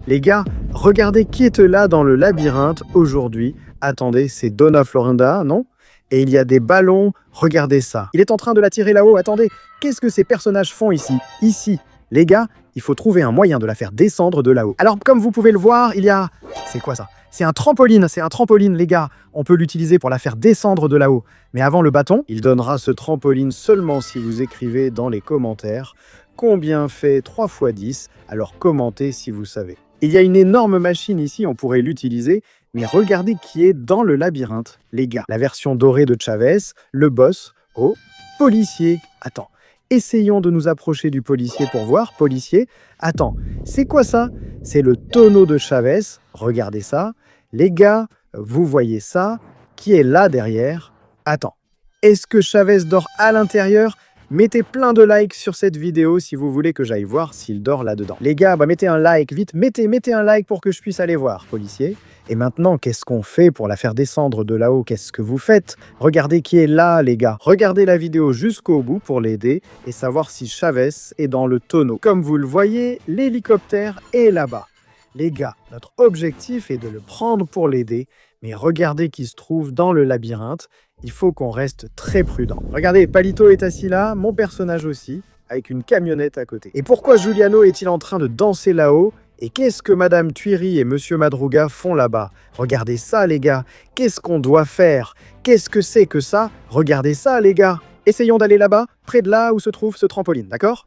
Les gars, regardez qui est là dans le labyrinthe aujourd'hui. Attendez, c'est Donna Florinda, non? Et il y a des ballons, regardez ça. Il est en train de la tirer là-haut, attendez. Qu'est-ce que ces personnages font ici? Ici, les gars, il faut trouver un moyen de la faire descendre de là-haut. Alors, comme vous pouvez le voir, il y a... C'est quoi ça? C'est un trampoline, les gars. On peut l'utiliser pour la faire descendre de là-haut. Mais avant le bâton, il donnera ce trampoline seulement si vous écrivez dans les commentaires combien fait 3 x 10. Alors commentez si vous savez. Il y a une énorme machine ici, on pourrait l'utiliser, mais regardez qui est dans le labyrinthe, les gars. La version dorée de Chavez, le boss, oh, policier. Attends, essayons de nous approcher du policier pour voir, policier. Attends, c'est quoi ça? C'est le tonneau de Chavez, regardez ça. Les gars, vous voyez ça? Qui est là derrière? Attends, est-ce que Chavez dort à l'intérieur? Mettez plein de likes sur cette vidéo si vous voulez que j'aille voir s'il dort là-dedans. Les gars, mettez un like, vite, mettez un like pour que je puisse aller voir, policier. Et maintenant, qu'est-ce qu'on fait pour la faire descendre de là-haut? Qu'est-ce que vous faites? Regardez qui est là, les gars. Regardez la vidéo jusqu'au bout pour l'aider et savoir si Chavez est dans le tonneau. Comme vous le voyez, l'hélicoptère est là-bas. Les gars, notre objectif est de le prendre pour l'aider, mais regardez qui se trouve dans le labyrinthe. Il faut qu'on reste très prudent. Regardez, Palito est assis là, mon personnage aussi, avec une camionnette à côté. Et pourquoi Giuliano est-il en train de danser là-haut? Et qu'est-ce que Madame Thuiri et Monsieur Madruga font là-bas? Regardez ça, les gars. Qu'est-ce qu'on doit faire? Qu'est-ce que c'est que ça? Regardez ça, les gars. Essayons d'aller là-bas, près de là où se trouve ce trampoline, d'accord?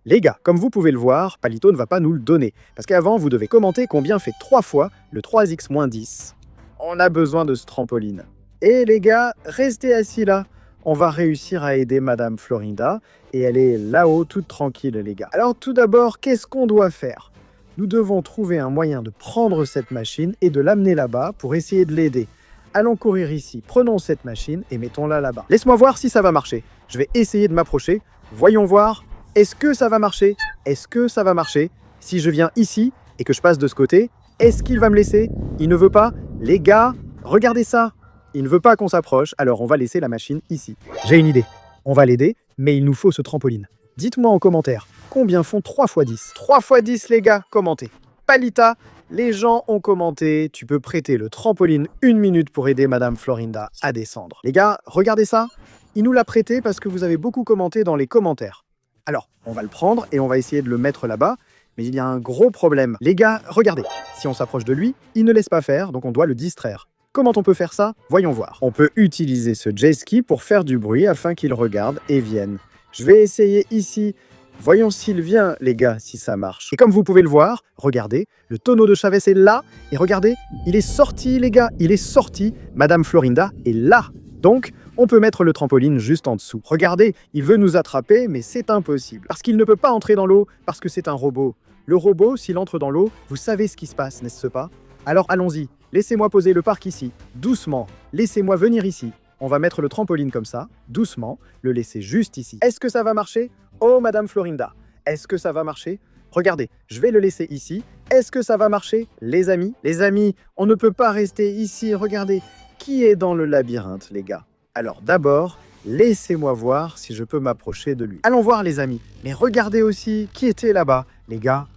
Les gars, comme vous pouvez le voir, Palito ne va pas nous le donner. Parce qu'avant, vous devez commenter combien fait 3 fois le 3x-10. On a besoin de ce trampoline. Et les gars, restez assis là. On va réussir à aider Madame Florinda. Et elle est là-haut, toute tranquille, les gars. Alors tout d'abord, qu'est-ce qu'on doit faire? Nous devons trouver un moyen de prendre cette machine et de l'amener là-bas pour essayer de l'aider. Allons courir ici, prenons cette machine et mettons-la là-bas. Laisse-moi voir si ça va marcher. Je vais essayer de m'approcher. Voyons voir. Est-ce que ça va marcher? Est-ce que ça va marcher? Si je viens ici et que je passe de ce côté, est-ce qu'il va me laisser? Il ne veut pas? Les gars, regardez ça. Il ne veut pas qu'on s'approche, alors on va laisser la machine ici. J'ai une idée. On va l'aider, mais il nous faut ce trampoline. Dites-moi en commentaire, combien font 3 x 10? 3 x 10, les gars, commentez. Palita, les gens ont commenté. Tu peux prêter le trampoline 1 minute pour aider Madame Florinda à descendre. Les gars, regardez ça. Il nous l'a prêté parce que vous avez beaucoup commenté dans les commentaires. Alors, on va le prendre et on va essayer de le mettre là-bas. Mais il y a un gros problème. Les gars, regardez. Si on s'approche de lui, il ne laisse pas faire, donc on doit le distraire. Comment on peut faire ça? Voyons voir. On peut utiliser ce jet ski pour faire du bruit afin qu'il regarde et vienne. Je vais essayer ici. Voyons s'il vient, les gars, si ça marche. Et comme vous pouvez le voir, regardez, le tonneau de Chavez est là. Et regardez, il est sorti, les gars, il est sorti. Madame Florinda est là. Donc, on peut mettre le trampoline juste en dessous. Regardez, il veut nous attraper, mais c'est impossible. Parce qu'il ne peut pas entrer dans l'eau, parce que c'est un robot. Le robot, s'il entre dans l'eau, vous savez ce qui se passe, n'est-ce pas? Alors allons-y. Laissez-moi poser le parc ici, doucement. Laissez-moi venir ici. On va mettre le trampoline comme ça, doucement, le laisser juste ici. Est-ce que ça va marcher? Oh, Madame Florinda, est-ce que ça va marcher? Regardez, je vais le laisser ici. Est-ce que ça va marcher, les amis? Les amis, on ne peut pas rester ici, regardez. Qui est dans le labyrinthe, les gars? Alors d'abord, laissez-moi voir si je peux m'approcher de lui. Allons voir, les amis. Mais regardez aussi qui était là-bas, les gars.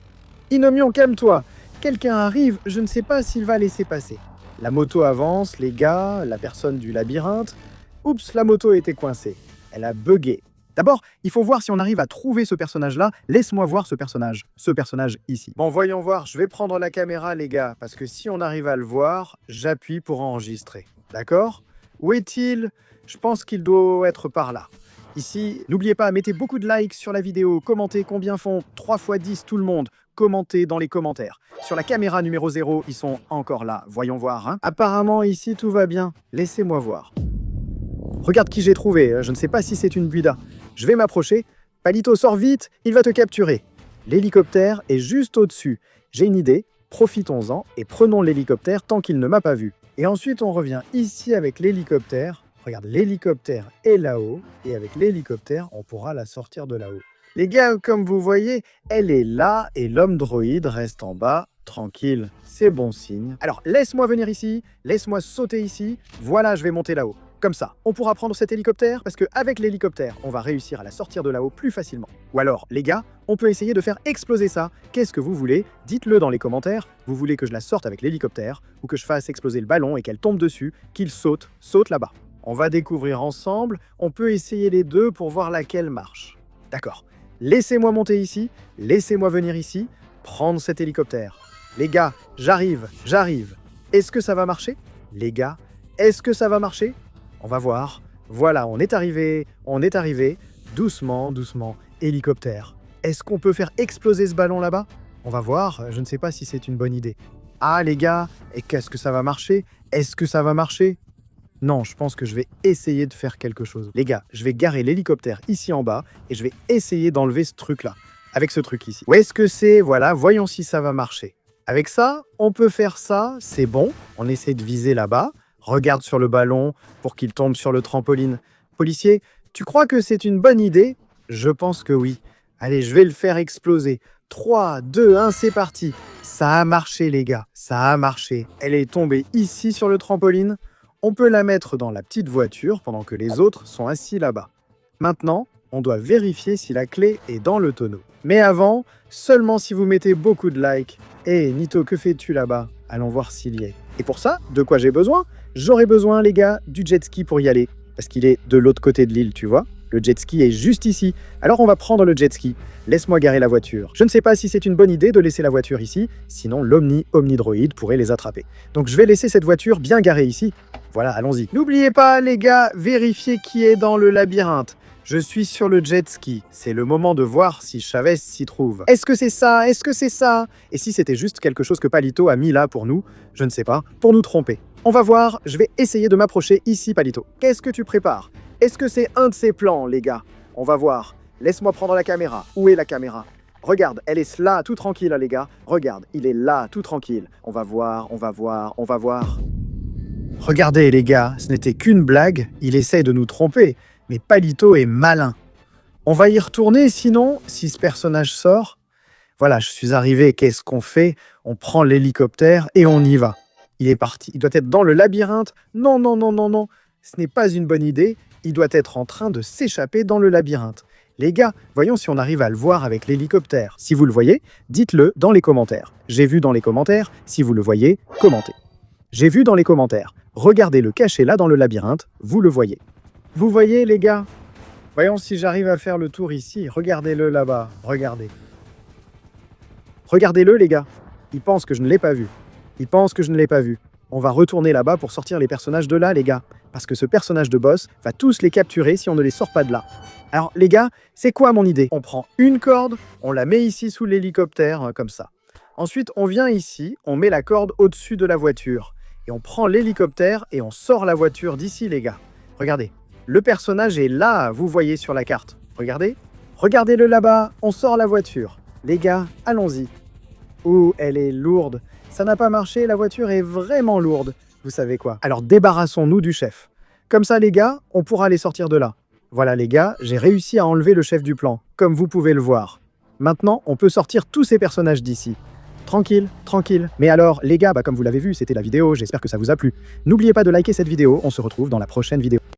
Inomion, calme-toi. Quelqu'un arrive, je ne sais pas s'il va laisser passer. La moto avance, les gars, la personne du labyrinthe. Oups, la moto était coincée. Elle a bugué. D'abord, il faut voir si on arrive à trouver ce personnage-là. Laisse-moi voir ce personnage ici. Bon, voyons voir, je vais prendre la caméra, les gars, parce que si on arrive à le voir, j'appuie pour enregistrer. D'accord? Où est-il? Je pense qu'il doit être par là. Ici, n'oubliez pas, mettez beaucoup de likes sur la vidéo, commentez combien font 3 x 10 tout le monde, commentez dans les commentaires. Sur la caméra numéro 0, ils sont encore là, voyons voir. Hein. Apparemment, ici, tout va bien. Laissez-moi voir. Regarde qui j'ai trouvé, je ne sais pas si c'est une buida. Je vais m'approcher. Palito, sors vite, il va te capturer. L'hélicoptère est juste au-dessus. J'ai une idée, profitons-en et prenons l'hélicoptère tant qu'il ne m'a pas vu. Et ensuite, on revient ici avec l'hélicoptère. Regarde, l'hélicoptère est là-haut, et avec l'hélicoptère, on pourra la sortir de là-haut. Les gars, comme vous voyez, elle est là, et l'homme droïde reste en bas, tranquille, c'est bon signe. Alors, laisse-moi venir ici, laisse-moi sauter ici, voilà, je vais monter là-haut. Comme ça, on pourra prendre cet hélicoptère parce qu'avec l'hélicoptère, on va réussir à la sortir de là-haut plus facilement. Ou alors, les gars, on peut essayer de faire exploser ça. Qu'est-ce que vous voulez? Dites-le dans les commentaires. Vous voulez que je la sorte avec l'hélicoptère ou que je fasse exploser le ballon et qu'elle tombe dessus, qu'il saute là-bas. On va découvrir ensemble. On peut essayer les deux pour voir laquelle marche. D'accord. Laissez-moi monter ici. Laissez-moi venir ici. Prendre cet hélicoptère. Les gars, j'arrive. Est-ce que ça va marcher? Les gars, est-ce que ça va marcher? On va voir. Voilà, on est arrivé. Doucement, hélicoptère. Est-ce qu'on peut faire exploser ce ballon là-bas? On va voir, je ne sais pas si c'est une bonne idée. Ah les gars, et qu'est-ce que ça va marcher? Est-ce que ça va marcher? Non, je pense que je vais essayer de faire quelque chose. Les gars, je vais garer l'hélicoptère ici en bas et je vais essayer d'enlever ce truc-là. Avec ce truc ici. Où est-ce que c'est? Voilà, voyons si ça va marcher. Avec ça, on peut faire ça, c'est bon. On essaie de viser là-bas. Regarde sur le ballon pour qu'il tombe sur le trampoline. Policier, tu crois que c'est une bonne idée? Je pense que oui. Allez, je vais le faire exploser. 3, 2, 1, c'est parti. Ça a marché, les gars. Ça a marché. Elle est tombée ici sur le trampoline. On peut la mettre dans la petite voiture pendant que les autres sont assis là-bas. Maintenant, on doit vérifier si la clé est dans le tonneau. Mais avant, seulement si vous mettez beaucoup de likes. Hé, Nito, que fais-tu là-bas? Allons voir s'il y est. Et pour ça, de quoi j'ai besoin? J'aurai besoin, les gars, du jet ski pour y aller. Parce qu'il est de l'autre côté de l'île, tu vois. Le jet ski est juste ici. Alors on va prendre le jet ski. Laisse-moi garer la voiture. Je ne sais pas si c'est une bonne idée de laisser la voiture ici, sinon l'Omnidroid pourrait les attraper. Donc je vais laisser cette voiture bien garée ici. Voilà, allons-y. N'oubliez pas, les gars, vérifiez qui est dans le labyrinthe. Je suis sur le jet ski. C'est le moment de voir si Chavez s'y trouve. Est-ce que c'est ça? Est-ce que c'est ça? Et si c'était juste quelque chose que Palito a mis là pour nous? Je ne sais pas, pour nous tromper. On va voir, je vais essayer de m'approcher ici, Palito. Qu'est-ce que tu prépares? Est-ce que c'est un de ces plans, les gars? On va voir. Laisse-moi prendre la caméra. Où est la caméra? Regarde, elle est là, tout tranquille, les gars. Regarde, il est là, tout tranquille. On va voir. Regardez, les gars, ce n'était qu'une blague. Il essaie de nous tromper. Mais Palito est malin. On va y retourner, sinon, si ce personnage sort. Voilà, je suis arrivé, qu'est-ce qu'on fait? On prend l'hélicoptère et on y va. Il est parti. Il doit être dans le labyrinthe. Non. Ce n'est pas une bonne idée. Il doit être en train de s'échapper dans le labyrinthe. Les gars, voyons si on arrive à le voir avec l'hélicoptère. Si vous le voyez, dites-le dans les commentaires. J'ai vu dans les commentaires. Si vous le voyez, commentez. J'ai vu dans les commentaires. Regardez le caché là dans le labyrinthe. Vous le voyez. Vous voyez, les gars? Voyons si j'arrive à faire le tour ici. Regardez-le là-bas. Regardez. Regardez-le, les gars. Il pense que je ne l'ai pas vu. On va retourner là-bas pour sortir les personnages de là, les gars. Parce que ce personnage de boss va tous les capturer si on ne les sort pas de là. Alors, les gars, c'est quoi mon idée? On prend une corde, on la met ici sous l'hélicoptère, comme ça. Ensuite, on vient ici, on met la corde au-dessus de la voiture. Et on prend l'hélicoptère et on sort la voiture d'ici, les gars. Regardez. Le personnage est là, vous voyez sur la carte. Regardez. Regardez-le là-bas, on sort la voiture. Les gars, allons-y. Ouh, elle est lourde. Ça n'a pas marché, la voiture est vraiment lourde. Vous savez quoi? Alors débarrassons-nous du chef. Comme ça, les gars, on pourra les sortir de là. Voilà, les gars, j'ai réussi à enlever le chef du plan, comme vous pouvez le voir. Maintenant, on peut sortir tous ces personnages d'ici. Tranquille. Mais alors, les gars, comme vous l'avez vu, c'était la vidéo, j'espère que ça vous a plu. N'oubliez pas de liker cette vidéo, on se retrouve dans la prochaine vidéo.